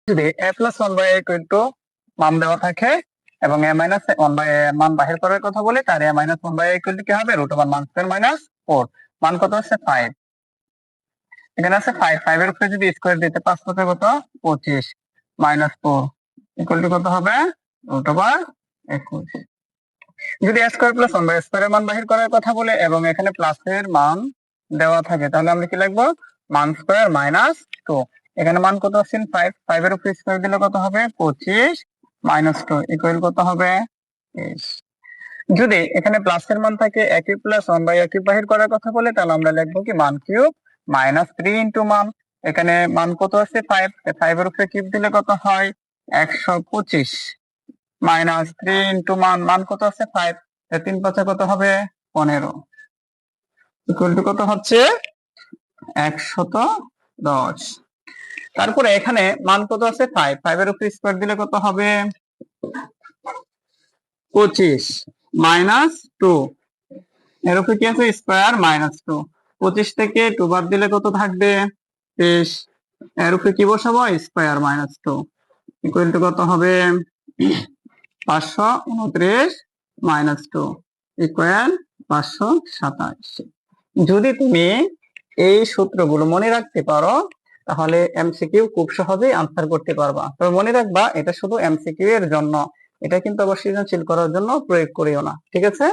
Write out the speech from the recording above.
যদি a plus 1/a equal to মান দেওয়া থাকে এবং a মাইনাস 1/a মান বাহির করার কথা বলে, তার a minus 1/a equal to কি হবে? রুট ওভার মান স্কয়ার মাইনাস 4। মান কত আছে? 5। এখানে আছে 5, 5 এর উপরে যদি স্কয়ার দিতে 5 কত কত? 25 মাইনাস 4 ইকুয়াল টু কত হবে? Root over 21। যদি a স্কয়ার প্লাস 1/a স্কয়ারের মান বাহির করার কথা বলে এবং এখানে প্লাসের মান দেওয়া থাকে, তাহলে আমরা কি লিখবো? মান স্কয়ার মাইনাস 2। এখানে মান কত আছে? 5, 5 এর উপরে স্কয়ার দিলে কত হবে? 25 মাইনাস 2 ইকুয়াল কত হবে? 23। যদি এখানে প্লাসের মান থাকে a cube plus 1/a cube বাহির করার কথা বলে, তাহলে আমরা লিখবো কি? মান কিউব মাইনাস 3 ইনটু মান। এখানে মান কত আছে? 5, 5 এর উপরে কিউব দিলে কত হয়? 125 মাইনাস 3 ইনটু মান, মান কত আছে? 5, 3 5 কত হবে? 15 ইকুয়াল টু কত হচ্ছে? 110। তারপরে এখানে মান কত আছে? 5, 5 এর উপরে স্কয়ার দিলে কত হবে? 25 মাইনাস 2, এর উপরে কি আছে? Square minus 2। 25 থেকে 2 বাদ দিলে কত থাকবে? 23। এর উপরে কি বসাবো? স্কয়ার মাইনাস 2 ইকুয়াল টু কত হবে? 529 মাইনাস 2 ইকুয়াল 527। যদি তুমি এই সূত্রগুলো মনে রাখতে পারো, তাহলে এমসিকিউ খুব সহজেই আনসার করতে পারবা। তবে মনে রাখবা, এটা শুধু এমসিকিউ এর জন্য, এটা কিন্তু আবার সৃজনশীল করার জন্য প্রয়োগ করিও না, ঠিক আছে?